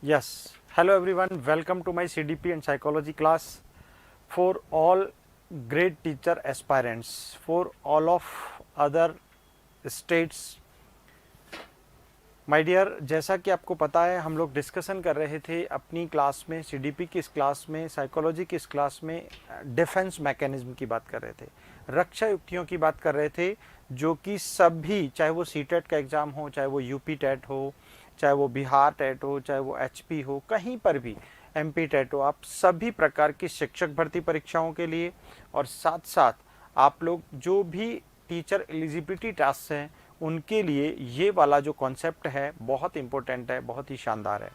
Yes. Hello everyone. Welcome to my CDP and psychology class for all great teacher aspirants, for all of other states. My dear, जैसा कि आपको पता है हम लोग discussion कर रहे थे अपनी क्लास में, सीडीपी की इस क्लास में, साइकोलॉजी की इस क्लास में डिफेंस मैकेनिज्म की बात कर रहे थे, रक्षा युक्तियों की बात कर रहे थे, जो कि सभी, चाहे वो सीटेट का एग्ज़ाम हो, चाहे वो यूपी टेट हो, चाहे वो बिहार टेट हो, चाहे वो एचपी हो, कहीं पर भी एमपी टेट हो, आप सभी प्रकार की शिक्षक भर्ती परीक्षाओं के लिए और साथ साथ आप लोग जो भी टीचर एलिजिबिलिटी टास्क हैं उनके लिए ये वाला जो कॉन्सेप्ट है बहुत इम्पोर्टेंट है, बहुत ही शानदार है।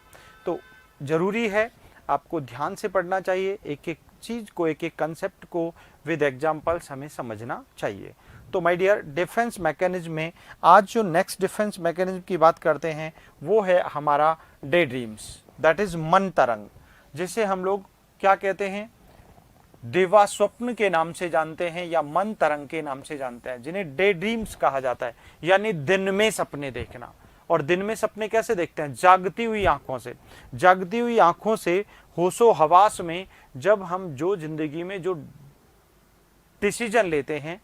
तो ज़रूरी है, आपको ध्यान से पढ़ना चाहिए, एक एक चीज़ को, एक एक कंसेप्ट को विद एग्जाम्पल्स हमें समझना चाहिए। तो माय डियर, डिफेंस मैकेनिज्म में आज जो नेक्स्ट डिफेंस मैकेनिज्म की बात करते हैं वो है हमारा डे ड्रीम्स, दैट इज़ मन तरंग, जिसे हम लोग क्या कहते हैं, दिवा स्वप्न के नाम से जानते हैं या मन तरंग के नाम से जानते हैं, जिन्हें डे ड्रीम्स कहा जाता है, यानी दिन में सपने देखना। और दिन में सपने कैसे देखते हैं? जागती हुई आंखों से, जागती हुई आंखों से, होशो हवास में, जब हम जो जिंदगी में जो डिसीजन लेते हैं,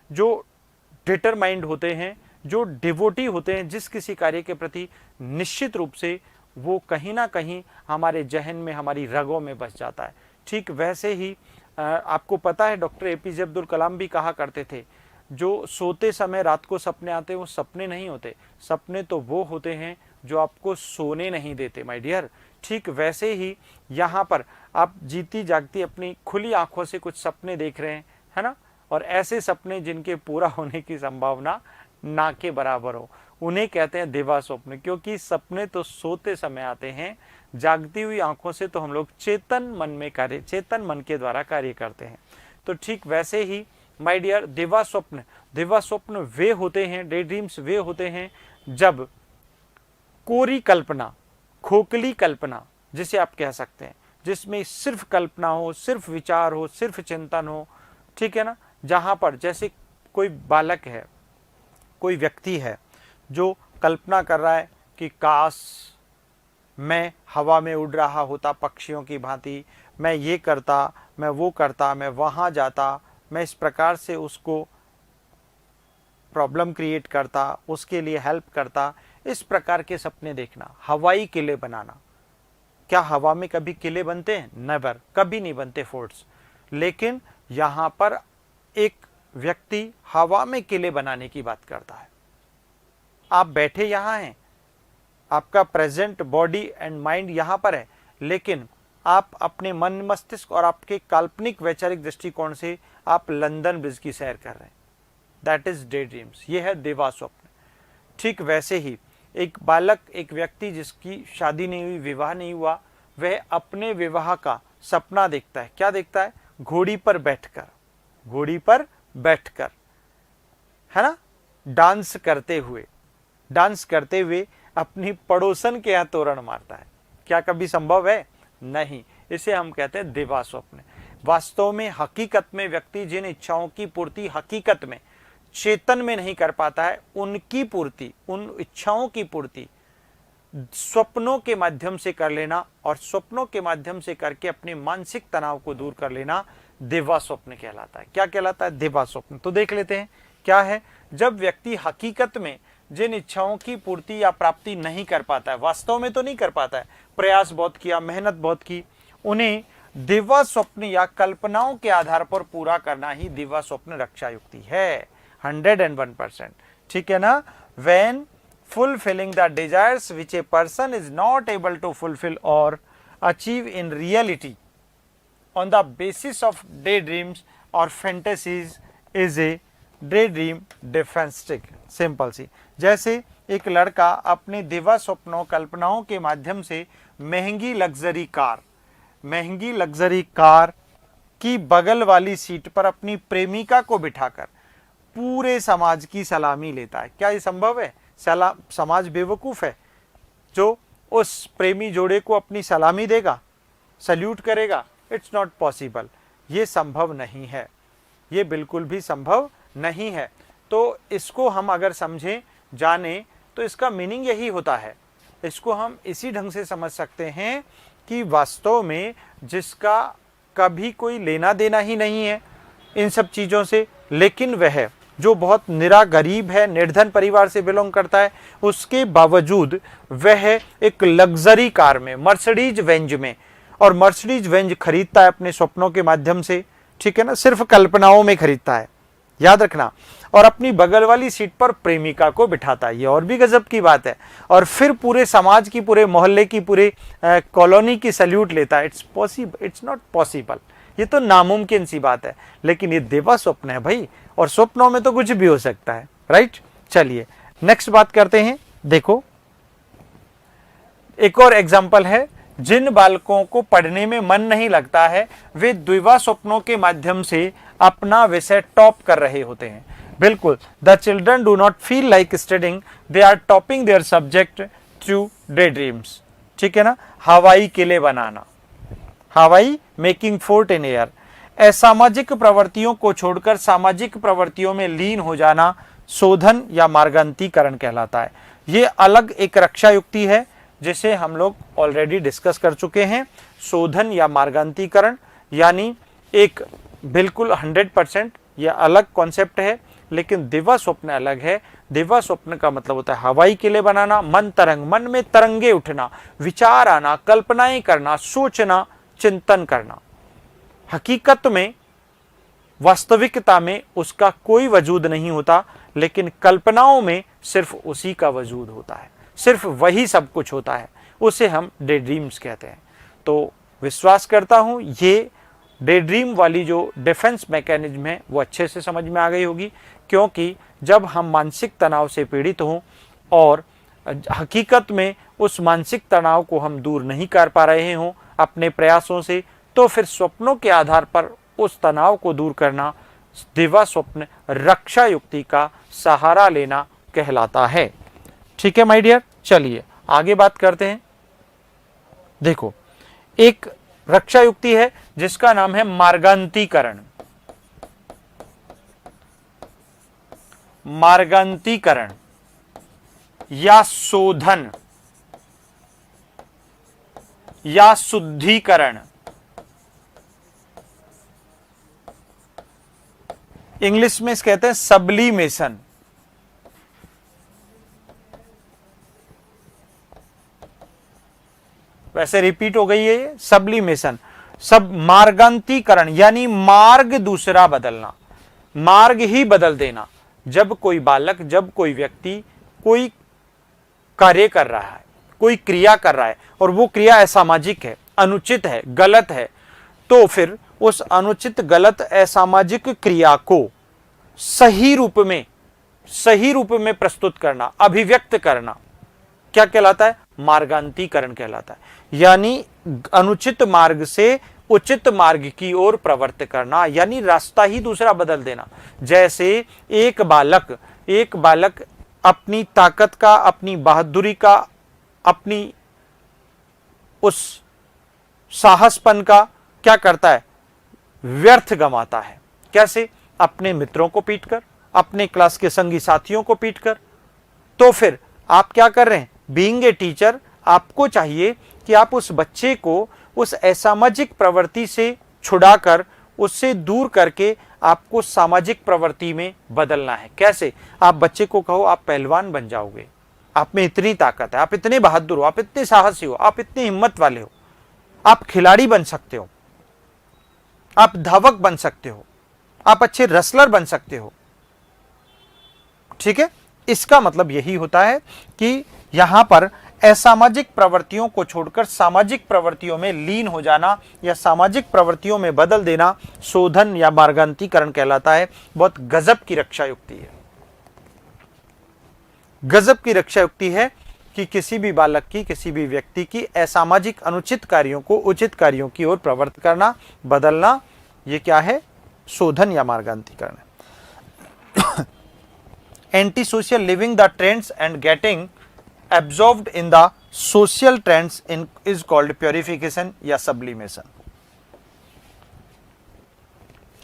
जो डिटरमाइंड होते हैं, जो डिवोटी होते हैं जिस किसी कार्य के प्रति, निश्चित रूप से वो कहीं ना कहीं हमारे जहन में, हमारी रगों में बस जाता है। ठीक वैसे ही आपको पता है डॉक्टर एपीजे अब्दुल कलाम भी कहा करते थे, जो सोते समय रात को सपने आते हैं वो सपने नहीं होते, सपने तो वो होते हैं जो आपको सोने नहीं देते माय डियर। ठीक वैसे ही यहाँ पर आप जीती जागती अपनी खुली आंखों से कुछ सपने देख रहे हैं, है ना, और ऐसे सपने जिनके पूरा होने की संभावना ना के बराबर हो, उन्हें कहते हैं दिवा स्वप्न। क्योंकि सपने तो सोते समय आते हैं, जागती हुई आंखों से तो हम लोग चेतन मन में कार्य, चेतन मन के द्वारा कार्य करते हैं। तो ठीक वैसे ही माय डियर, दिवा स्वप्न वे होते हैं, डे ड्रीम्स वे होते हैं जब कोरी कल्पना, खोखली कल्पना जिसे आप कह सकते हैं, जिसमें सिर्फ कल्पना हो, सिर्फ विचार हो, सिर्फ चिंतन हो, ठीक है ना, जहां पर जैसे कोई बालक है, कोई व्यक्ति है जो कल्पना कर रहा है कि काश मैं हवा में उड़ रहा होता पक्षियों की भांति, मैं ये करता, मैं वो करता, मैं वहाँ जाता, मैं इस प्रकार से उसको प्रॉब्लम क्रिएट करता, उसके लिए हेल्प करता, इस प्रकार के सपने देखना। हवाई किले बनाना, क्या हवा में कभी किले बनते हैं? नेवर, कभी नहीं बनते फोर्ट्स। लेकिन यहाँ पर एक व्यक्ति हवा में किले बनाने की बात करता है। आप बैठे यहाँ हैं, आपका प्रेजेंट बॉडी एंड माइंड यहाँ पर है, लेकिन आप अपने मन मस्तिष्क और आपके काल्पनिक वैचारिक दृष्टिकोण से आप लंदन ब्रिज की सैर कर रहे हैं। दैट इज डे ड्रीम्स, ये है दिवा स्वप्न। ठीक वैसे ही एक बालक, एक व्यक्ति जिसकी शादी नहीं हुई, विवाह नहीं हुआ, वह अपने विवाह का सपना देखता है। क्या देखता है? घोड़ी पर बैठकर, घोड़ी पर बैठकर, है ना, डांस करते हुए अपनी पड़ोसन के यहाँ तोरण मारता है। क्या कभी संभव है? नहीं। इसे हम कहते हैं दिवा स्वप्न। वास्तव में, हकीकत में व्यक्ति जिन इच्छाओं की पूर्ति हकीकत में चेतन में नहीं कर पाता है, उनकी पूर्ति, उन इच्छाओं की पूर्ति स्वप्नों के माध्यम से कर लेना, और स्वप्नों के माध्यम से करके अपने मानसिक तनाव को दूर कर लेना, दिवा स्वप्न कहलाता है। क्या कहलाता है? दिवा स्वप्न। तो देख लेते हैं क्या है। जब व्यक्ति हकीकत में जिन इच्छाओं की पूर्ति या प्राप्ति नहीं कर पाता है, वास्तव में तो नहीं कर पाता है, प्रयास बहुत किया, मेहनत बहुत की, उन्हें दिवा स्वप्न या कल्पनाओं के आधार पर पूरा करना ही दिवा स्वप्न रक्षा युक्ति है। 101%, ठीक है ना। When fulfilling the desires which a person is not able to fulfill or achieve in reality on the basis of daydreams or fantasies is a daydream defense trick। Simple सी, जैसे एक लड़का अपने दिवा स्वप्नों, कल्पनाओं के माध्यम से महंगी लग्जरी कार की बगल वाली सीट पर अपनी प्रेमिका को बिठाकर पूरे समाज की सलामी लेता है। क्या ये संभव है? समाज बेवकूफ़ है जो उस प्रेमी जोड़े को अपनी सलामी देगा, सल्यूट करेगा? इट्स नॉट पॉसिबल, ये संभव नहीं है, ये बिल्कुल भी संभव नहीं है। तो इसको हम अगर समझें, जाने, तो इसका मीनिंग यही होता है इसको हम इसी ढंग से समझ सकते हैं कि वास्तव में जिसका कभी कोई लेना देना ही नहीं है इन सब चीज़ों से, लेकिन वह जो बहुत निरा गरीब है, निर्धन परिवार से बिलोंग करता है, उसके बावजूद वह एक लग्जरी कार में, मर्सिडीज बेंज में, और मर्सिडीज बेंज खरीदता है अपने सपनों के माध्यम से, ठीक है ना, सिर्फ कल्पनाओं में खरीदता है, याद रखना, और अपनी बगल वाली सीट पर प्रेमिका को बिठाता है। ये और भी गजब की बात है। और फिर पूरे समाज की, पूरे मोहल्ले की, पूरे कॉलोनी की सल्यूट लेता है। इट्स नॉट पॉसिबल, ये तो नामुमकिन सी बात है, लेकिन ये देवा स्वप्न है भाई, और स्वप्नों में तो कुछ भी हो सकता है, राइट। चलिए नेक्स्ट बात करते हैं। देखो एक और एग्जाम्पल है, जिन बालकों को पढ़ने में मन नहीं लगता है वे दिवा स्वप्नों के माध्यम से अपना विषय टॉप कर रहे होते हैं। बिल्कुल, the children do not feel like studying, they are topping their subject through day dreams, ठीक है ना। हवाई किले बनाना, हवाई मेकिंग फोर्ट इन एयर, असामाजिक प्रवृत्तियों को छोड़कर सामाजिक प्रवृत्तियों में लीन हो जाना शोधन या मार्गांतीकरण कहलाता है। ये अलग एक रक्षा युक्ति है जिसे हम लोग ऑलरेडी डिस्कस कर चुके हैं। शोधन या मार्गांतीकरण यानी एक बिल्कुल 100% यह अलग कॉन्सेप्ट है, लेकिन दिवा स्वप्न अलग है। दिवा स्वप्न का मतलब होता है हवाई किले बनाना, मन तरंग, मन में तरंगे उठना, विचार आना, कल्पनाएं करना, सोचना, चिंतन करना। हकीकत में, वास्तविकता में उसका कोई वजूद नहीं होता, लेकिन कल्पनाओं में सिर्फ उसी का वजूद होता है, सिर्फ वही सब कुछ होता है, उसे हम डे ड्रीम्स कहते हैं। तो विश्वास करता हूं ये डे ड्रीम वाली जो डिफेंस मैकेनिज्म है वो अच्छे से समझ में आ गई होगी, क्योंकि जब हम मानसिक तनाव से पीड़ित हों और हकीकत में उस मानसिक तनाव को हम दूर नहीं कर पा रहे हों अपने प्रयासों से, तो फिर स्वप्नों के आधार पर उस तनाव को दूर करना दिवा स्वप्न रक्षा युक्ति का सहारा लेना कहलाता है। ठीक है माय डियर, चलिए आगे बात करते हैं। देखो एक रक्षा युक्ति है जिसका नाम है मार्गांतीकरण। मार्गांतीकरण या शोधन या शुद्धिकरण, इंग्लिश में इसको कहते हैं सब्लिमेशन। वैसे रिपीट हो गई है ये सब्लिमेशन। सब मार्गांतीकरण यानी मार्ग दूसरा बदलना, मार्ग ही बदल देना। जब कोई बालक, जब कोई व्यक्ति कोई कार्य कर रहा है, कोई क्रिया कर रहा है और वो क्रिया असामाजिक है, अनुचित है, गलत है, तो फिर उस अनुचित, गलत, असामाजिक क्रिया को सही रूप में प्रस्तुत करना, अभिव्यक्त करना क्या कहलाता है? मार्गांतीकरण कहलाता है। यानी अनुचित मार्ग से उचित मार्ग की ओर प्रवृत्त करना, यानी रास्ता ही दूसरा बदल देना। जैसे एक बालक अपनी ताकत का, अपनी बहादुरी का, अपनी उस साहसपन का क्या करता है? व्यर्थ गंवाता है। कैसे? अपने मित्रों को पीटकर, अपने क्लास के संगी साथियों को पीटकर। तो फिर आप क्या कर रहे हैं? बीइंग ए टीचर, आपको चाहिए कि आप उस बच्चे को उस असामाजिक प्रवृत्ति से छुड़ाकर, उससे दूर करके आपको सामाजिक प्रवृत्ति में बदलना है। कैसे? आप बच्चे को कहो आप पहलवान बन जाओगे, आप में इतनी ताकत है, आप इतने बहादुर हो, आप इतने साहसी हो, आप इतनी हिम्मत वाले हो, आप खिलाड़ी बन सकते हो, आप धावक बन सकते हो, आप अच्छे रेसलर बन सकते हो। ठीक है, इसका मतलब यही होता है कि यहां पर असामाजिक प्रवृत्तियों को छोड़कर सामाजिक प्रवृत्तियों में लीन हो जाना या सामाजिक प्रवृत्तियों में बदल देना शोधन या मार्गांतीकरण कहलाता है। बहुत गजब की रक्षा युक्ति है, गजब की रक्षा युक्ति है कि किसी भी बालक की, किसी भी व्यक्ति की असामाजिक अनुचित कार्यों को उचित कार्यों की ओर प्रवृत्त करना, बदलना, ये क्या है? शोधन या मार्गांतीकरण है। Anti social living the trends and getting absorbed in the social trends in is called purification या sublimation।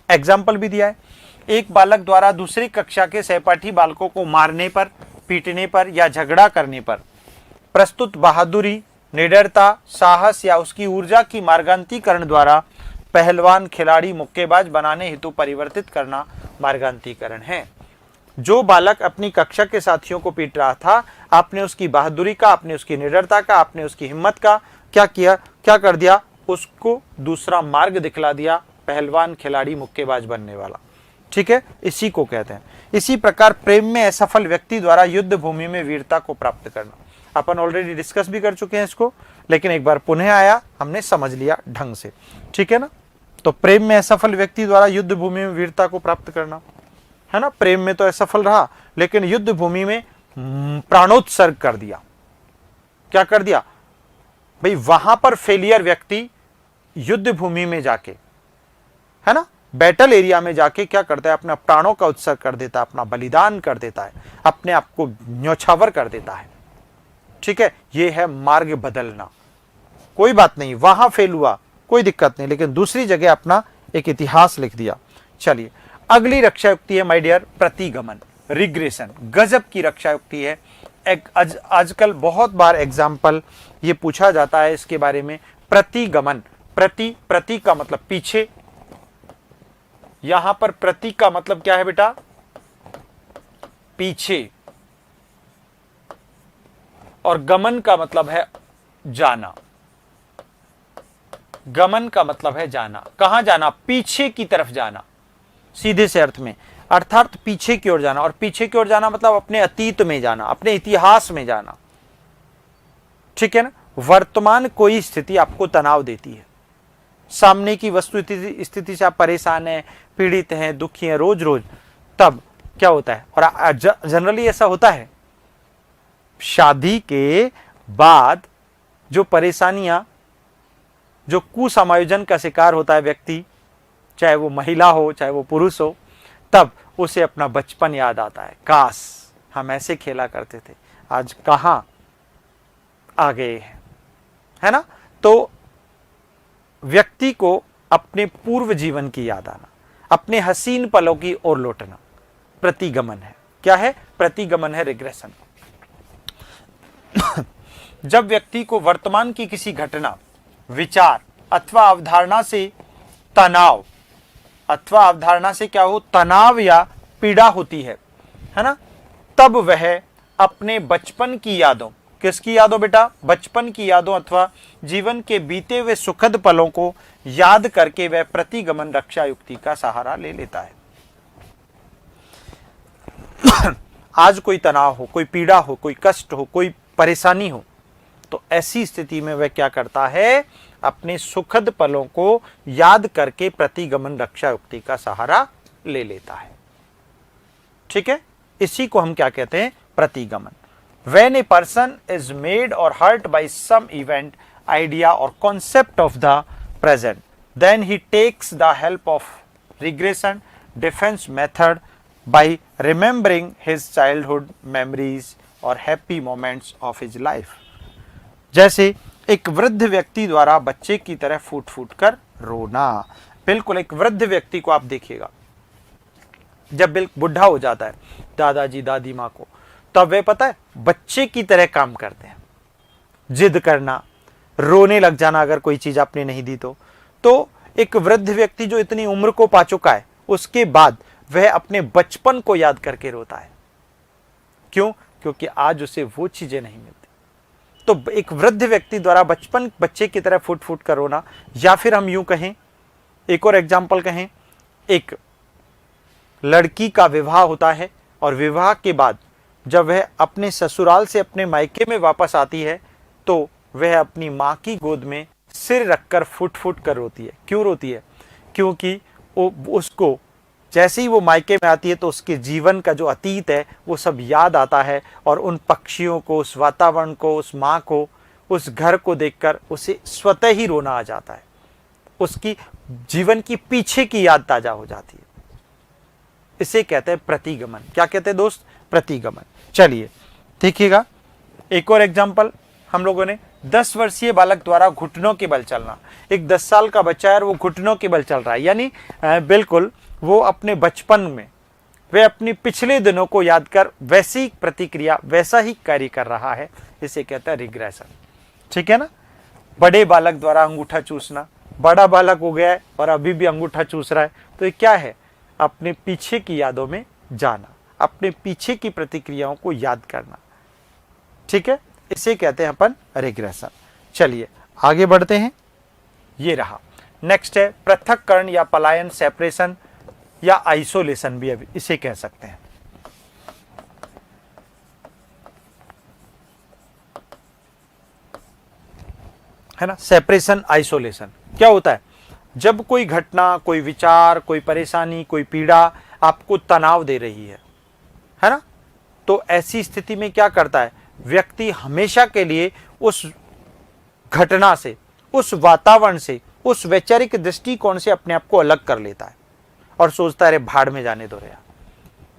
एग्जाम्पल भी दिया है। एक बालक द्वारा दूसरी कक्षा के सहपाठी बालकों को मारने पर, पीटने पर या झगड़ा करने पर प्रस्तुत बहादुरी, निडरता, साहस या उसकी ऊर्जा की मार्गांतीकरण द्वारा पहलवान खिलाड़ी मुक्केबाज बनाने हेतु परिवर्तित करना मार्गांतीकरण है। जो बालक अपनी कक्षा के साथियों को पीट रहा था, आपने उसकी बहादुरी का, आपने उसकी निडरता का, आपने उसकी हिम्मत का क्या किया, क्या कर दिया, उसको दूसरा मार्ग दिखला दिया, पहलवान खिलाड़ी मुक्केबाज बनने वाला। ठीक है, इसी को कहते हैं। इसी प्रकार प्रेम में असफल व्यक्ति द्वारा युद्ध भूमि में वीरता को प्राप्त करना, अपन ऑलरेडी डिस्कस भी कर चुके हैं इसको, लेकिन एक बार पुनः आया, हमने समझ लिया ढंग से। ठीक है ना, तो प्रेम में असफल व्यक्ति द्वारा युद्ध भूमि में वीरता को प्राप्त करना, है ना। प्रेम में तो असफल रहा, लेकिन युद्ध भूमि में प्राणोत्सर्ग कर दिया। क्या कर दिया भाई, वहां पर फेलियर व्यक्ति युद्ध भूमि में जाके, है ना, बैटल एरिया में जाके क्या करता है, अपने प्राणों का उत्सर्ग कर देता है, अपना बलिदान कर देता है, अपने आप को न्यौछावर कर देता है। ठीक है, यह है मार्ग बदलना। कोई बात नहीं, वहां फेल हुआ, कोई दिक्कत नहीं, लेकिन दूसरी जगह अपना एक इतिहास लिख दिया। चलिए, अगली रक्षा युक्ति है माय डियर, प्रतिगमन, रिग्रेशन। गजब की रक्षा युक्ति है। आजकल बहुत बार एग्जाम्पल ये पूछा जाता है इसके बारे में। प्रतिगमन, प्रति का मतलब पीछे, यहां पर प्रति का मतलब क्या है बेटा, पीछे, और गमन का मतलब है जाना। गमन का मतलब है जाना। कहां जाना, पीछे की तरफ जाना, सीधे से अर्थ में, अर्थात पीछे की ओर जाना। और पीछे की ओर जाना मतलब अपने अतीत में जाना, अपने इतिहास में जाना। ठीक है ना, वर्तमान कोई स्थिति आपको तनाव देती है, सामने की वस्तु स्थिति से आप परेशान हैं, पीड़ित हैं, दुखी हैं रोज रोज, तब क्या होता है, और जनरली ऐसा होता है, शादी के बाद जो परेशानियां, जो कुसमायोजन का शिकार होता है व्यक्ति, चाहे वो महिला हो चाहे वो पुरुष हो, तब उसे अपना बचपन याद आता है। काश हम ऐसे खेला करते थे, आज कहां आ गए हैं, है ना। तो व्यक्ति को अपने पूर्व जीवन की याद आना, अपने हसीन पलों की ओर लौटना प्रतिगमन है। क्या है, प्रतिगमन है, रिग्रेशन। जब व्यक्ति को वर्तमान की किसी घटना, विचार अथवा अवधारणा से तनाव, अथवा अवधारणा से क्या हो, तनाव या पीड़ा होती है ना, तब वह अपने बचपन की यादों, किसकी यादों बेटा, बचपन की यादों अथवा जीवन के बीते हुए सुखद पलों को याद करके वह प्रतिगमन रक्षा युक्ति का सहारा ले लेता है। आज कोई तनाव हो, कोई पीड़ा हो, कोई कष्ट हो, कोई परेशानी हो, तो ऐसी स्थिति में वह क्या करता है, अपने सुखद पलों को याद करके प्रतिगमन रक्षा युक्ति का सहारा ले लेता है। ठीक है, इसी को हम क्या कहते हैं, प्रतिगमन। When a person is made or hurt by some event, idea or concept of the present, then he takes the help of regression defense method by remembering his childhood memories or happy moments of his life. जैसे एक वृद्ध व्यक्ति द्वारा बच्चे की तरह फूट फूट कर रोना। बिल्कुल, एक वृद्ध व्यक्ति को आप देखिएगा, जब बिल्कुल बुढ़ा हो जाता है, दादाजी दादी माँ को, तब वे पता है बच्चे की तरह काम करते हैं, जिद करना, रोने लग जाना अगर कोई चीज आपने नहीं दी तो एक वृद्ध व्यक्ति जो इतनी उम्र को पा चुका है, उसके बाद वह अपने बचपन को याद करके रोता है। क्यों? क्योंकि आज उसे वो चीजें नहीं मिलती। तो एक वृद्ध व्यक्ति द्वारा बच्चे की तरह फूट फूट कर रोना, या फिर हम यूं कहें, एक और एग्जाम्पल कहें, एक लड़की का विवाह होता है और विवाह के बाद जब वह अपने ससुराल से अपने मायके में वापस आती है, तो वह अपनी माँ की गोद में सिर रखकर फुट फुट कर रोती है। क्यों रोती है? क्योंकि उसको जैसे ही वो मायके में आती है तो उसके जीवन का जो अतीत है वो सब याद आता है, और उन पक्षियों को, उस वातावरण को, उस माँ को, उस घर को देखकर उसे स्वतः ही रोना आ जाता है। उसकी जीवन की पीछे की याद ताजा हो जाती है। इसे कहते हैं प्रतिगमन। क्या कहते हैं दोस्त? प्रतिगमन। चलिए देखिएगा, एक और एग्जाम्पल हम लोगों ने, 10 वर्षीय बालक द्वारा घुटनों के बल चलना। एक 10 साल का बच्चा है और वो घुटनों के बल चल रहा है, यानी बिल्कुल वो अपने बचपन में वह अपनी पिछले दिनों को याद कर वैसी प्रतिक्रिया, वैसा ही कार्य कर रहा है, इसे कहते हैं रिग्रेशन। ठीक है ना। बड़े बालक द्वारा अंगूठा चूसना, बड़ा बालक हो गया है और अभी भी अंगूठा चूस रहा है, तो ये क्या है? अपने पीछे की यादों में जाना, अपने पीछे की प्रतिक्रियाओं को याद करना। ठीक है, इसे कहते हैं अपन रिग्रेशन। चलिए आगे बढ़ते हैं। ये रहा, नेक्स्ट है पृथक्करण या पलायन, सेपरेशन या आइसोलेशन भी अभी इसे कह सकते हैं। है ना, सेपरेशन, आइसोलेशन क्या होता है? जब कोई घटना, कोई विचार, कोई परेशानी, कोई पीड़ा आपको तनाव दे रही है ना, तो ऐसी स्थिति में क्या करता है व्यक्ति? हमेशा के लिए उस घटना से, उस वातावरण से, उस वैचारिक दृष्टिकोण से अपने आप को अलग कर लेता है और सोचता है अरे भाड़ में जाने दो रे।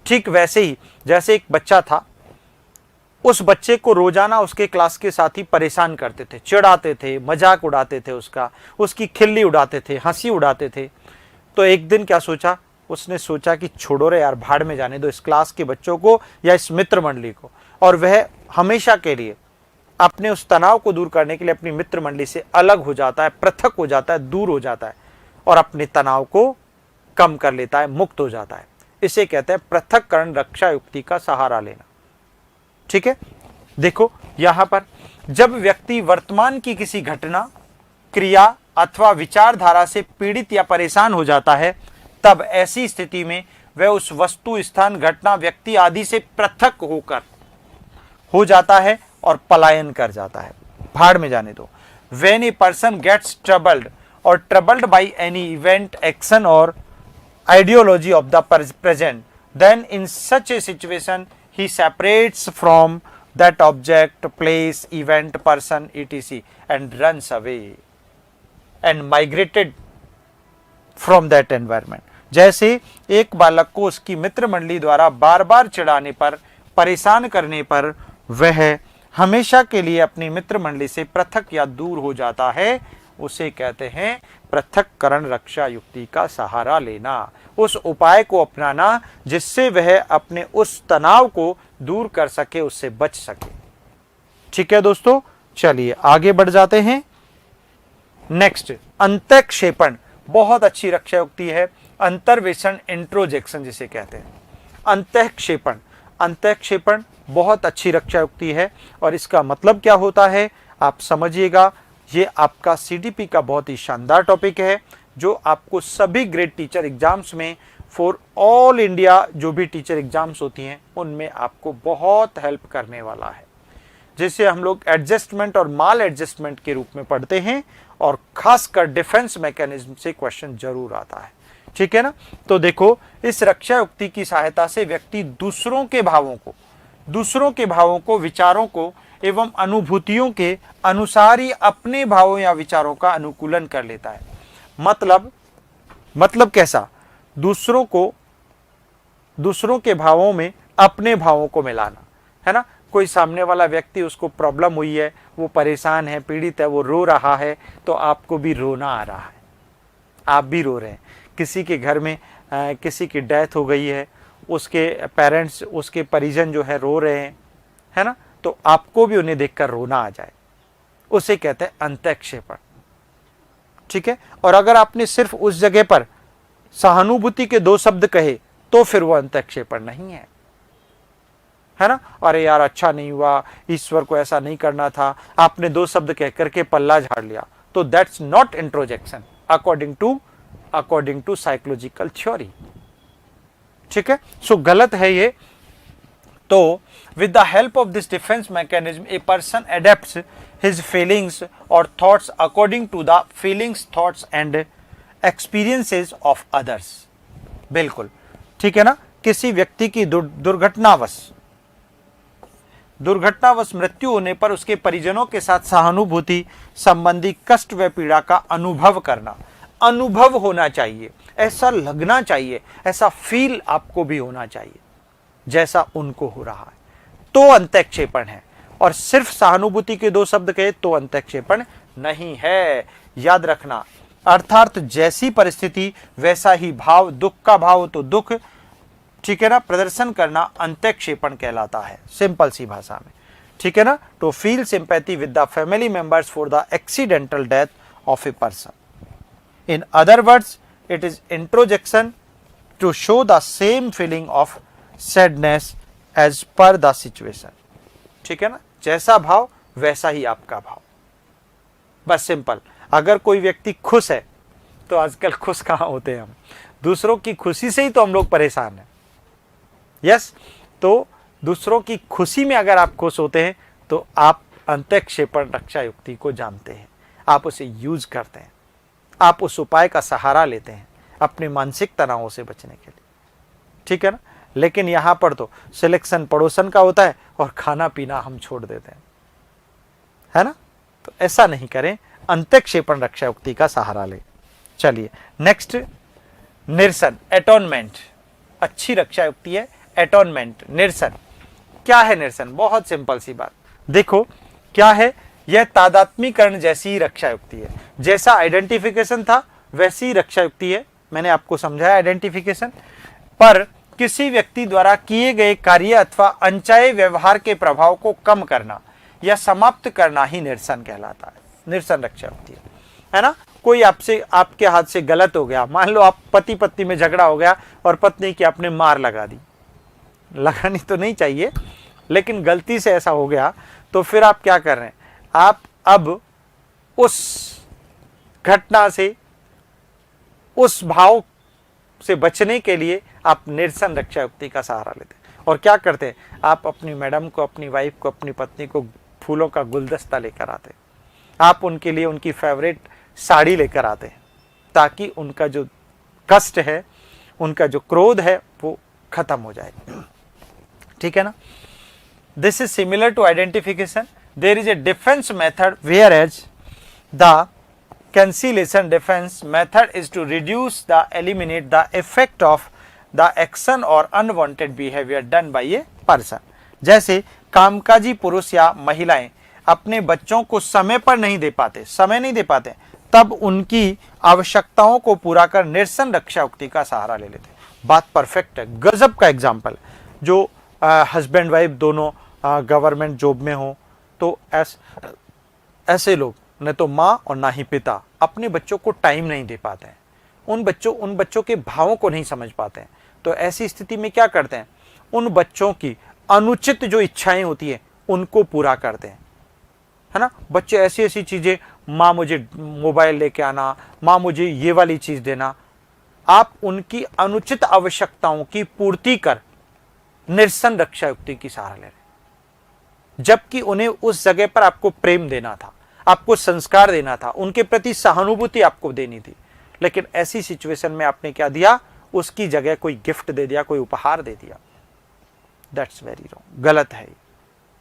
ठीक वैसे ही जैसे एक बच्चा था, उस बच्चे को रोजाना उसके क्लास के साथी परेशान करते थे, चिढ़ाते थे, मजाक उड़ाते थे, उसकी खिल्ली उड़ाते थे, हंसी उड़ाते थे। तो एक दिन क्या सोचा? उसने सोचा कि छोड़ो रे यार, भाड़ में जाने दो इस क्लास के बच्चों को या इस मित्र मंडली को। और वह हमेशा के लिए अपने उस तनाव को दूर करने के लिए अपनी मित्र मंडली से अलग हो जाता है, पृथक हो जाता है, दूर हो जाता है और अपने तनाव को कम कर लेता है, मुक्त हो जाता है। इसे कहते हैं पृथक्करण रक्षा युक्ति का सहारा लेना। ठीक है, देखो यहां पर जब व्यक्ति वर्तमान की किसी घटना, क्रिया अथवा विचारधारा से पीड़ित या परेशान हो जाता है, तब ऐसी स्थिति में वह उस वस्तु, स्थान, घटना, व्यक्ति आदि से पृथक होकर हो जाता है और पलायन कर जाता है, भाड़ में जाने दो। When a person gets troubled or troubled by any event, action or ideology of the present, then in such a situation he separates from that object, place, event, person, etc. and runs away and migrated from that environment. जैसे एक बालक को उसकी मित्र मंडली द्वारा बार बार चिढ़ाने पर, परेशान करने पर वह हमेशा के लिए अपनी मित्र मंडली से पृथक या दूर हो जाता है, उसे कहते हैं पृथक्करण रक्षा युक्ति का सहारा लेना, उस उपाय को अपनाना जिससे वह अपने उस तनाव को दूर कर सके, उससे बच सके। ठीक है दोस्तों, चलिए आगे बढ़ जाते हैं। नेक्स्ट, अंतःक्षेपण बहुत अच्छी रक्षा युक्ति है। अंतर्वेशन, इंट्रोजेक्शन जिसे कहते हैं। अंतःक्षेपण, अंतःक्षेपण बहुत अच्छी रक्षा युक्ति है और इसका मतलब क्या होता है आप समझिएगा। ये आपका सीडीपी का बहुत ही शानदार टॉपिक है जो आपको सभी ग्रेड टीचर एग्जाम्स में, फॉर ऑल इंडिया जो भी टीचर एग्जाम्स होती हैं उनमें आपको बहुत हेल्प करने वाला है, जिसे हम लोग एडजस्टमेंट और माल एडजस्टमेंट के रूप में पढ़ते हैं और खासकर डिफेंस मैकेनिज्म से क्वेश्चन जरूर आता है। ठीक है ना। तो देखो, इस रक्षा युक्ति की सहायता से व्यक्ति दूसरों के भावों को, विचारों को एवं अनुभूतियों के अनुसार ही अपने भावों या विचारों का अनुकूलन कर लेता है। मतलब कैसा? दूसरों के भावों में अपने भावों को मिलाना, है ना। कोई सामने वाला व्यक्ति, उसको प्रॉब्लम हुई है, वो परेशान है, पीड़ित है, वो रो रहा है, तो आपको भी रोना आ रहा है, आप भी रो रहे हैं। किसी के घर में किसी की डेथ हो गई है, उसके पेरेंट्स, उसके परिजन जो है रो रहे हैं, है ना, तो आपको भी उन्हें देखकर रोना आ जाए, उसे कहते हैं अंतःक्षेपण। ठीक है। और अगर आपने सिर्फ उस जगह पर सहानुभूति के 2 शब्द कहे तो फिर वो अंतःक्षेपण नहीं है ना। अरे यार अच्छा नहीं हुआ, ईश्वर को ऐसा नहीं करना था, आपने 2 शब्द कह करके पल्ला झाड़ लिया, तो that's not introjection according to psychological theory. ठीक है, सो गलत है ये। तो with the help of this defense mechanism a person adapts his feelings or thoughts according to the feelings, thoughts and experiences of others। बिल्कुल ठीक है ना। किसी व्यक्ति की दुर्घटनावश मृत्यु होने पर उसके परिजनों के साथ सहानुभूति संबंधी कष्ट व पीड़ा का अनुभव होना चाहिए, ऐसा लगना चाहिए, ऐसा फील आपको भी होना चाहिए जैसा उनको हो रहा है, तो अंतःक्षेपण है। और सिर्फ सहानुभूति के 2 शब्द कहे तो अंतःक्षेपण नहीं है, याद रखना। अर्थात जैसी परिस्थिति वैसा ही भाव, दुख का भाव तो दुख, ठीक है ना, प्रदर्शन करना अंत्यक्षेपण कहलाता है, सिंपल सी भाषा में, ठीक है ना। To feel sympathy with the family members for the accidental death of a person, in other words it is introjection to show the same feeling of sadness as per the situation, ठीक है ना, जैसा भाव वैसा ही आपका भाव, बस simple. अगर कोई व्यक्ति खुश है तो आजकल खुश कहाँ होते हैं हम, दूसरों की खुशी से ही तो हम लोग परेशान हैं, यस। तो दूसरों की खुशी में अगर आप खुश होते हैं तो आप अंत्यक्षेपण रक्षा युक्ति को जानते हैं, आप उसे यूज करते हैं, आप उस उपाय का सहारा लेते हैं अपने मानसिक तनावों से बचने के लिए, ठीक है ना। लेकिन यहाँ पर तो सिलेक्शन पड़ोसन का होता है और खाना पीना हम छोड़ देते हैं, है ना। तो ऐसा नहीं करें, अंत्यक्षेपण रक्षा युक्ति का सहारा लें। चलिए नेक्स्ट, निरसन, एटोनमेंट, अच्छी रक्षा युक्ति है एटोनमेंट, निरसन। क्या है निरसन? बहुत सिंपल सी बात, देखो क्या है, यह तादात्मीकरण जैसी ही रक्षा युक्ति है, जैसा आइडेंटिफिकेशन था वैसी ही रक्षा युक्ति है, मैंने आपको समझाया आइडेंटिफिकेशन, पर किसी व्यक्ति द्वारा किए गए कार्य अथवा अनचाहे व्यवहार के प्रभाव को कम करना या समाप्त करना ही निरसन कहलाता है, निरसन रक्षा युक्ति है ना। कोई आपसे, आपके हाथ से गलत हो गया, मान लो आप पति पत्नी में झगड़ा हो गया और पत्नी की आपने मार लगा दी, लगानी तो नहीं चाहिए लेकिन गलती से ऐसा हो गया, तो फिर आप क्या कर रहे हैं, आप अब उस घटना से, उस भाव से बचने के लिए आप निरसन रक्षा युक्ति का सहारा लेते हैं। और क्या करते हैं, आप अपनी मैडम को, अपनी वाइफ को, अपनी पत्नी को फूलों का गुलदस्ता लेकर आते हैं, आप उनके लिए उनकी फेवरेट साड़ी लेकर आते हैं, ताकि उनका जो कष्ट है, उनका जो क्रोध है वो खत्म हो जाए, ठीक है ना। This is similar to identification, there is a defence method whereas the cancellation defense method is to reduce the eliminate the effect of the action or unwanted behavior done by a person। जैसे कामकाजी पुरुष या महिलाएं अपने बच्चों को समय पर नहीं दे पाते, समय नहीं दे पाते, तब उनकी आवश्यकताओं को पूरा कर निरसन रक्षा युक्ति का सहारा ले लेते। बात परफेक्ट है, गजब का एग्जाम्पल। जो हस्बैंड वाइफ दोनों गवर्नमेंट जॉब में हो, तो ऐसे लोग न तो माँ और ना ही पिता अपने बच्चों को टाइम नहीं दे पाते हैं, उन बच्चों के भावों को नहीं समझ पाते हैं। तो ऐसी स्थिति में क्या करते हैं, उन बच्चों की अनुचित जो इच्छाएं होती है उनको पूरा करते हैं, है ना। बच्चे ऐसी ऐसी चीजें, माँ मुझे मोबाइल लेके आना, माँ मुझे ये वाली चीज देना, आप उनकी अनुचित आवश्यकताओं की पूर्ति कर निरसन रक्षा युक्ति की सहारा ले रहे हैं, जबकि उन्हें उस जगह पर आपको प्रेम देना था, आपको संस्कार देना था, उनके प्रति सहानुभूति आपको देनी थी, लेकिन ऐसी सिचुएशन में आपने क्या दिया, उसकी जगह कोई गिफ्ट दे दिया, कोई उपहार दे दिया। दैट्स वेरी रॉन्ग, गलत है,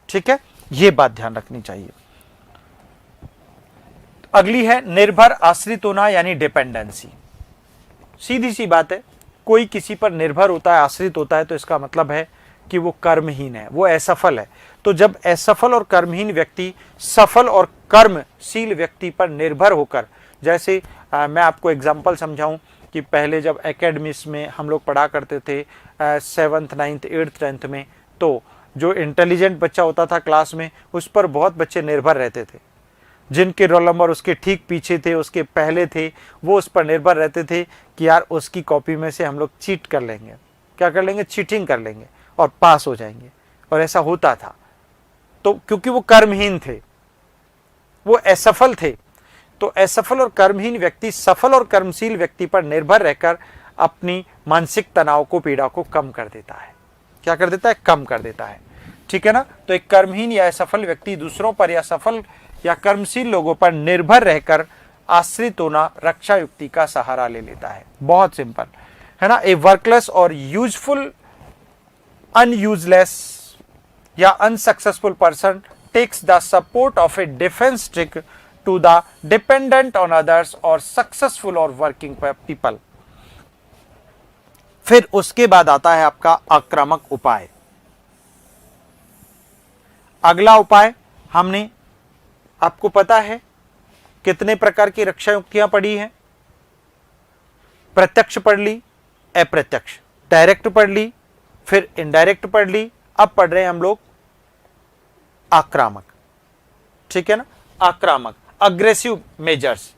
ठीक है, ये बात ध्यान रखनी चाहिए। अगली है निर्भर आश्रित होना यानी डिपेंडेंसी। सीधी सी बात है, कोई किसी पर निर्भर होता है, आश्रित होता है, तो इसका मतलब है कि वो कर्महीन है, वो असफल है। तो जब असफल और कर्महीन व्यक्ति सफल और कर्मशील व्यक्ति पर निर्भर होकर, जैसे मैं आपको एग्जांपल समझाऊं कि पहले जब एकेडमीज में हम लोग पढ़ा करते थे 7th 9th 8th 10th में, तो जो इंटेलिजेंट बच्चा होता था क्लास में, उस पर बहुत बच्चे निर्भर रहते थे, जिनके रोल नंबर उसके ठीक पीछे थे, उसके पहले थे, वो उस पर निर्भर रहते थे कि यार उसकी कॉपी में से हम लोग चीट कर लेंगे, क्या कर लेंगे, चीटिंग कर लेंगे और पास हो जाएंगे। और ऐसा होता था, तो क्योंकि वो कर्महीन थे, वो असफल थे। तो असफल और कर्महीन व्यक्ति सफल और कर्मशील व्यक्ति पर निर्भर रहकर अपनी मानसिक तनाव को, पीड़ा को कम कर देता है। क्या कर देता है, कम कर देता है, ठीक है ना। तो एक कर्महीन या असफल व्यक्ति दूसरों पर या सफल या कर्मशील लोगों पर निर्भर रहकर आश्रित होना रक्षा युक्ति का सहारा ले लेता है। बहुत सिंपल है ना। ए वर्कलेस और यूजफुल अनयूजलेस या unsuccessful person takes the support of a defense trick to the dependent on others or successful or working people। फिर उसके बाद आता है आपका आक्रामक उपाय। अगला उपाय, हमने आपको पता है कितने प्रकार की रक्षा युक्तियां पढ़ी हैं, प्रत्यक्ष पढ़ ली, अप्रत्यक्ष, डायरेक्ट पढ़ ली, फिर इनडायरेक्ट पढ़ ली, अब पढ़ रहे हैं हम लोग आक्रामक। ठीक है ना, आक्रामक, अग्रेसिव मेजर्स।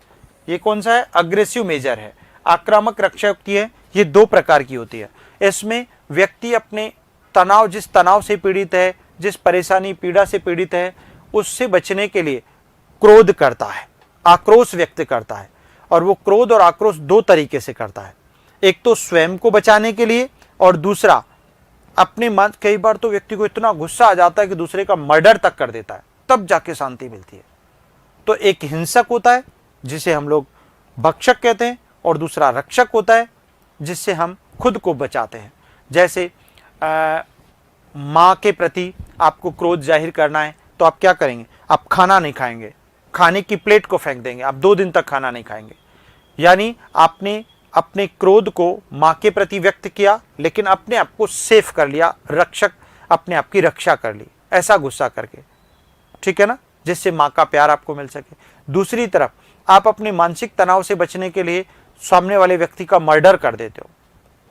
ये कौन सा है? अग्रेसिव मेजर है। आक्रामक रक्षा युक्ति है, ये दो प्रकार की होती है। इसमें व्यक्ति अपने तनाव, जिस तनाव से पीड़ित है, जिस परेशानी पीड़ा से पीड़ित है, उससे बचने के लिए क्रोध करता है, आक्रोश व्यक्त करता है। और वो क्रोध और आक्रोश दो तरीके से करता है, एक तो स्वयं को बचाने के लिए, और दूसरा अपने मन। कई बार तो व्यक्ति को इतना गुस्सा आ जाता है कि दूसरे का मर्डर तक कर देता है, तब जाके शांति मिलती है। तो एक हिंसक होता है जिसे हम लोग भक्षक कहते हैं, और दूसरा रक्षक होता है जिससे हम खुद को बचाते हैं। जैसे माँ के प्रति आपको क्रोध जाहिर करना है तो आप क्या करेंगे? आप खाना नहीं खाएंगे, खाने की प्लेट को फेंक देंगे, आप 2 दिन तक खाना नहीं खाएंगे। यानी आपने अपने क्रोध को माँ के प्रति व्यक्त किया, लेकिन अपने आप को सेफ कर लिया, रक्षक, अपने आप की रक्षा कर ली ऐसा गुस्सा करके। ठीक है ना, जिससे माँ का प्यार आपको मिल सके। दूसरी तरफ आप अपने मानसिक तनाव से बचने के लिए सामने वाले व्यक्ति का मर्डर कर देते हो,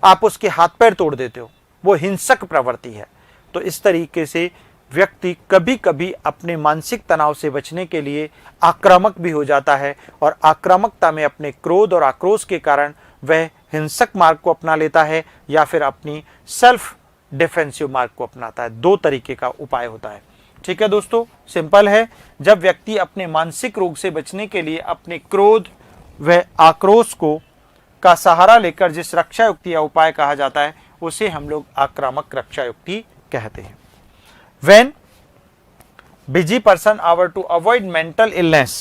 आप उसके हाथ पैर तोड़ देते हो, वो हिंसक प्रवृत्ति है। तो इस तरीके से व्यक्ति कभी कभी अपने मानसिक तनाव से बचने के लिए आक्रामक भी हो जाता है, और आक्रामकता में अपने क्रोध और आक्रोश के कारण वह हिंसक मार्ग को अपना लेता है, या फिर अपनी सेल्फ डिफेंसिव मार्ग को अपनाता है। दो तरीके का उपाय होता है। ठीक है दोस्तों, सिंपल है। जब व्यक्ति अपने मानसिक रोग से बचने के लिए अपने क्रोध व आक्रोश को का सहारा लेकर जिस रक्षा युक्ति या उपाय कहा जाता है, उसे हम लोग आक्रामक रक्षा युक्ति कहते हैं। When busy person are to avoid mental illness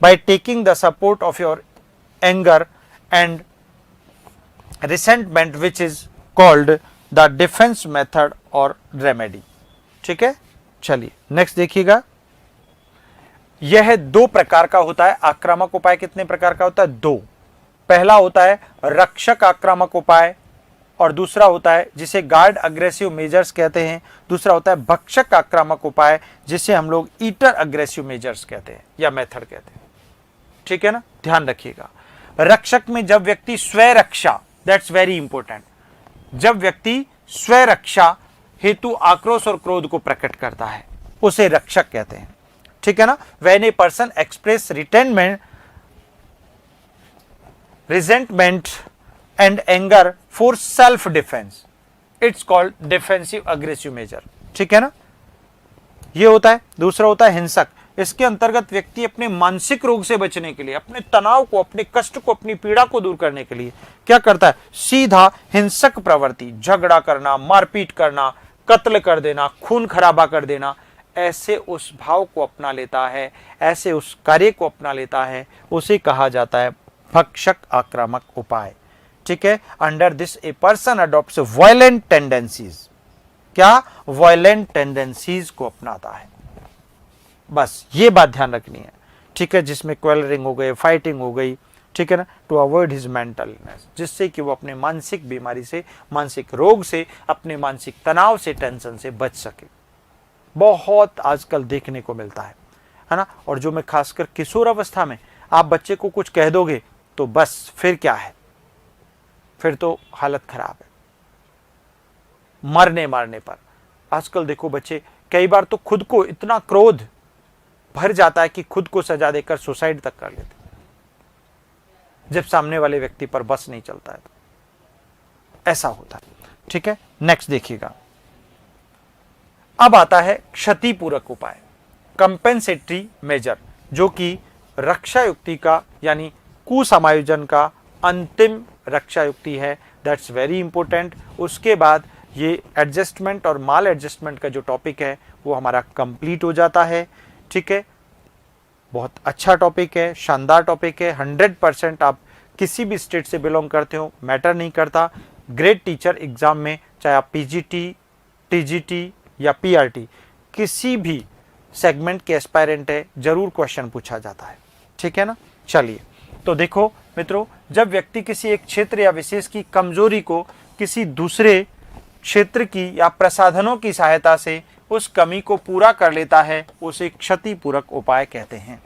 by taking the support of your anger and resentment, which is called the defense method or remedy। ठीक है, चलिए नेक्स्ट देखिएगा। यह 2 प्रकार का होता है। आक्रामक उपाय कितने प्रकार का होता है? 2। पहला होता है रक्षक आक्रामक उपाय, और दूसरा होता है जिसे गार्ड अग्रेसिव मेजर्स कहते हैं। दूसरा होता है भक्षक आक्रामक उपाय, जिसे हम लोग ईटर अग्रेसिव मेजर्स कहते हैं या मेथड कहते हैं। ठीक है ना, ध्यान रखिएगा। रक्षक में जब व्यक्ति स्वरक्षा, दैट्स वेरी इंपॉर्टेंट, जब व्यक्ति स्वरक्षा हेतु आक्रोश और क्रोध को प्रकट करता है, उसे रक्षक कहते हैं। ठीक है ना। When a person express resentment and anger for self defense, it's called defensive aggressive measure। ठीक है ना, ये होता है। दूसरा होता है हिंसक। इसके अंतर्गत व्यक्ति अपने मानसिक रोग से बचने के लिए, अपने तनाव को, अपने कष्ट को, अपनी पीड़ा को दूर करने के लिए क्या करता है? सीधा हिंसक प्रवृत्ति, झगड़ा करना, मारपीट करना, कत्ल कर देना, खून खराबा कर देना, ऐसे उस भाव को अपना लेता है, ऐसे उस कार्य को अपना लेता है, उसे कहा जाता है भक्षक आक्रामक उपाय। ठीक है। Under this a person adopts violent tendencies. क्या? वायलेंट टेंडेंसीज को अपनाता है। बस ये बात ध्यान रखनी है। ठीक है, जिसमें क्वेलरिंग हो गई, फाइटिंग हो गई, ठीक है ना, to avoid his mental illness, जिससे कि वो अपने मानसिक बीमारी से, मानसिक रोग से, अपने मानसिक तनाव से, टेंशन से बच सके। बहुत आजकल देखने को मिलता है ना। और जो मैं खासकर किशोर अवस्था में आप बच्चे को कुछ कह दोगे तो बस फिर क्या है, फिर तो हालत खराब है, मरने मारने पर। आजकल देखो बच्चे कई बार तो खुद को इतना क्रोध भर जाता है कि खुद को सजा देकर सुसाइड तक कर लेते, जब सामने वाले व्यक्ति पर बस नहीं चलता है तो ऐसा होता है। ठीक है, नेक्स्ट देखिएगा। अब आता है क्षतिपूरक उपाय, कंपेंसेटरी मेजर, जो कि रक्षा युक्ति का यानी कुसमायोजन का अंतिम रक्षा युक्ति है। That's very important. उसके बाद ये एडजस्टमेंट और माल एडजस्टमेंट का जो टॉपिक है वो हमारा कंप्लीट हो जाता है। ठीक है, बहुत अच्छा टॉपिक है, शानदार टॉपिक है। 100% आप किसी भी स्टेट से बिलोंग करते हो, मैटर नहीं करता। ग्रेड टीचर एग्जाम में चाहे आप पीजीटी, टीजीटी या पीआरटी किसी भी सेगमेंट के एस्पायरेंट है, जरूर क्वेश्चन पूछा जाता है। ठीक है ना। चलिए, तो देखो मित्रों, जब व्यक्ति किसी एक क्षेत्र या विशेष की कमजोरी को किसी दूसरे क्षेत्र की या प्रसाधनों की सहायता से उस कमी को पूरा कर लेता है, उसे क्षतिपूरक उपाय कहते हैं।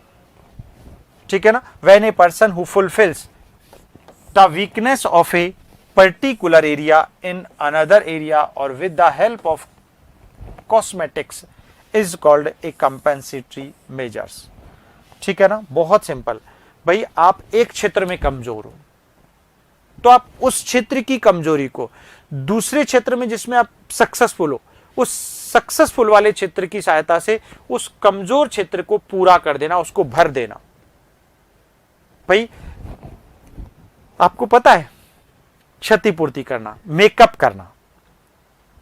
ठीक है ना। When a person who fulfils the weakness of A particular area in another area or with the help of cosmetics is called a compensatory measures। ठीक है ना, बहुत सिंपल। भाई आप एक क्षेत्र में कमजोर हो तो आप उस क्षेत्र की कमजोरी को दूसरे क्षेत्र में जिसमें आप सक्सेसफुल हो, उस सक्सेसफुल वाले क्षेत्र की सहायता से उस कमजोर क्षेत्र को पूरा कर देना, उसको भर देना। भाई आपको पता है क्षतिपूर्ति करना, मेकअप करना,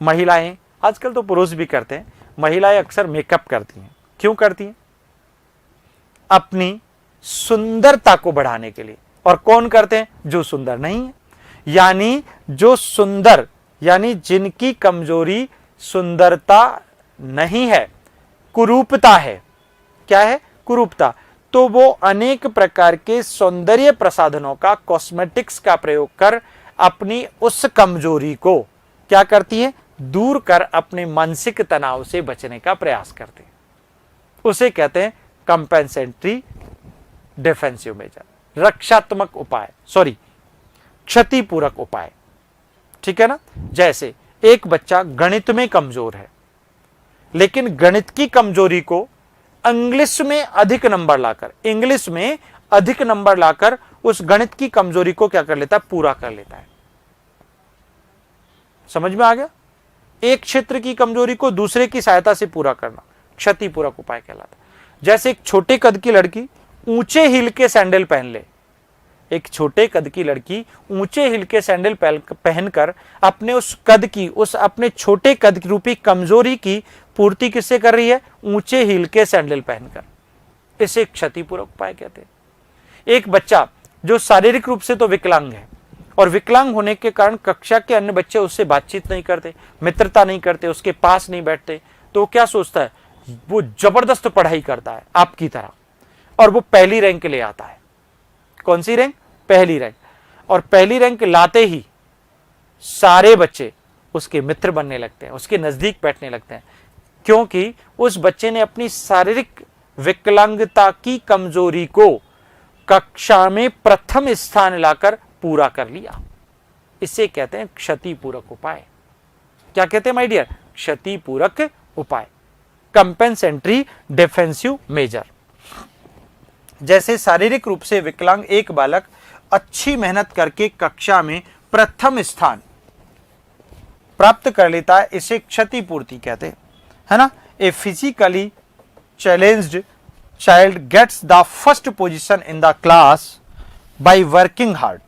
महिलाएं, आजकल तो पुरुष भी करते हैं, महिलाएं अक्सर मेकअप करती हैं। क्यों करती हैं? अपनी सुंदरता को बढ़ाने के लिए। और कौन करते हैं? जो सुंदर नहीं है, यानी जो सुंदर, यानी जिनकी कमजोरी सुंदरता नहीं है, कुरूपता है। क्या है? कुरूपता। तो वो अनेक प्रकार के सौंदर्य प्रसाधनों का, कॉस्मेटिक्स का प्रयोग कर अपनी उस कमजोरी को क्या करती है? दूर कर अपने मानसिक तनाव से बचने का प्रयास करते हैं। उसे कहते हैं कंपेंसेटरी डिफेंसिव मेजर, रक्षात्मक उपाय, सॉरी क्षतिपूरक उपाय। ठीक है ना। जैसे एक बच्चा गणित में कमजोर है, लेकिन गणित की कमजोरी को इंग्लिश में अधिक नंबर लाकर उस गणित की कमजोरी को क्या कर लेता है? पूरा कर लेता है। समझ में आ गया? एक क्षेत्र की कमजोरी को दूसरे की सहायता से पूरा करना क्षतिपूरक उपाय कहलाता है। जैसे एक छोटे कद की लड़की ऊंचे हील के सैंडल पहन ले, एक छोटे कद की लड़की ऊंचे हील के सैंडल पहनकर अपने उस कद की, उस अपने छोटे कद रूपी कमजोरी की पूर्ति किससे कर रही है? ऊंचे हील के सैंडल पहनकर। इसे क्षतिपूरक उपाय कहते हैं। एक बच्चा जो शारीरिक रूप से तो विकलांग है और विकलांग होने के कारण कक्षा के अन्य बच्चे उससे बातचीत नहीं करते, मित्रता नहीं करते, उसके पास नहीं बैठते, तो क्या सोचता है? वो जबरदस्त पढ़ाई करता है आपकी तरह और वो पहली रैंक ले आता है। कौन सी रैंक? पहली रैंक। और पहली रैंक लाते ही सारे बच्चे उसके मित्र बनने लगते हैं, उसके नजदीक बैठने लगते हैं, क्योंकि उस बच्चे ने अपनी शारीरिक विकलांगता की कमजोरी को कक्षा में प्रथम स्थान लाकर पूरा कर लिया। इसे कहते हैं क्षतिपूरक उपाय। क्या कहते हैं माय डियर? क्षतिपूरक उपाय, कंपेंसेटरी डिफेंसिव मेजर। जैसे शारीरिक रूप से विकलांग एक बालक अच्छी मेहनत करके कक्षा में प्रथम स्थान प्राप्त कर लेता है, इसे क्षतिपूर्ति कहते हैं, है ना। A physically challenged child gets the first position in the class by working hard,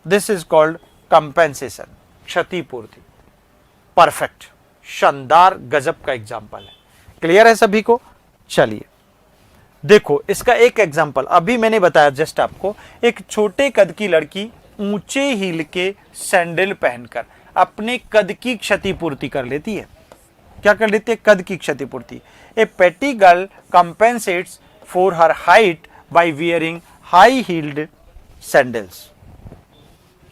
this is called compensation, क्षतिपूर्ति। परफेक्ट, शानदार, गजब का एग्जाम्पल है। क्लियर है सभी को? चलिए देखो इसका एक एग्जाम्पल अभी मैंने बताया जस्ट आपको। एक छोटे कद की लड़की ऊंचे हील के सैंडल पहनकर अपने कद की क्षतिपूर्ति कर लेती है। क्या कर लेती है? कद की क्षतिपूर्ति। A petty girl compensates for her height by wearing high heeled sandals.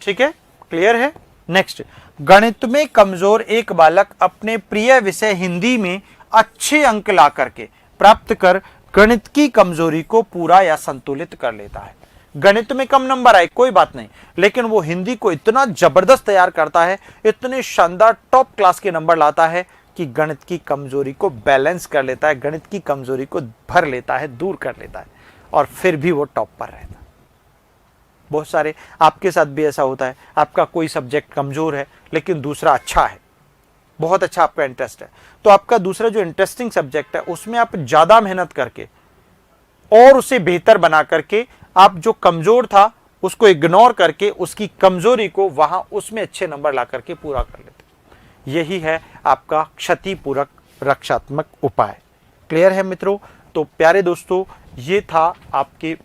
ठीक है, क्लियर है। नेक्स्ट, गणित में कमजोर एक बालक अपने प्रिय विषय हिंदी में अच्छे अंक ला करके प्राप्त कर गणित की कमजोरी को पूरा या संतुलित कर लेता है। गणित में कम नंबर आए कोई बात नहीं, लेकिन वो हिंदी को इतना जबरदस्त तैयार करता है, इतने शानदार टॉप क्लास के नंबर लाता है कि गणित की कमजोरी को बैलेंस कर लेता है, गणित की कमजोरी को भर लेता है, दूर कर लेता है, और फिर भी वो टॉप पर रहता है। बहुत सारे आपके साथ भी ऐसा होता है, आपका कोई सब्जेक्ट कमजोर है लेकिन दूसरा अच्छा है, बहुत अच्छा आपका इंटरेस्ट है, तो आपका दूसरा जो इंटरेस्टिंग सब्जेक्ट है उसमें आप ज्यादा मेहनत करके और उसे बेहतर बना करके आप जो कमजोर था उसको इग्नोर करके उसकी कमजोरी को वहां उसमें अच्छे नंबर ला करके पूरा कर लेते। यही है आपका क्षतिपूरक रक्षात्मक उपाय। क्लियर है मित्रों? तो प्यारे दोस्तों, ये था आपके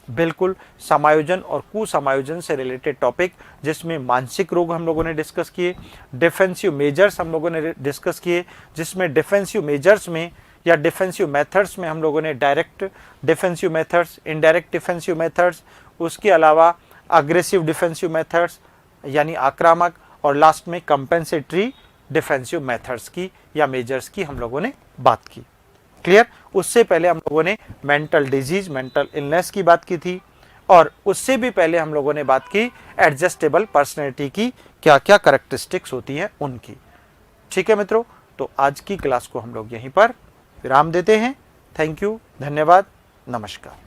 बिल्कुल समायोजन और कुसमायोजन से रिलेटेड टॉपिक, जिसमें मानसिक रोग हम लोगों ने डिस्कस किए, डिफेंसिव मेजर्स हम लोगों ने डिस्कस किए, जिसमें डिफेंसिव मेजर्स में या डिफेंसिव मेथड्स में हम लोगों ने direct defensive methods, indirect defensive methods, उसके अलावा अग्रेसिव डिफेंसिव मेथड्स यानी आक्रामक, और लास्ट में कंपेंसेटरी डिफेंसिव मेथड्स की या मेजर्स की हम लोगों ने बात की। क्लियर? उससे पहले हम लोगों ने मेंटल डिजीज, मेंटल इलनेस की बात की थी, और उससे भी पहले हम लोगों ने बात की एडजस्टेबल पर्सनैलिटी की क्या क्या कैरेक्टरिस्टिक्स होती हैं उनकी। ठीक है मित्रों, तो आज की क्लास को हम लोग यहीं पर विराम देते हैं। थैंक यू, धन्यवाद, नमस्कार।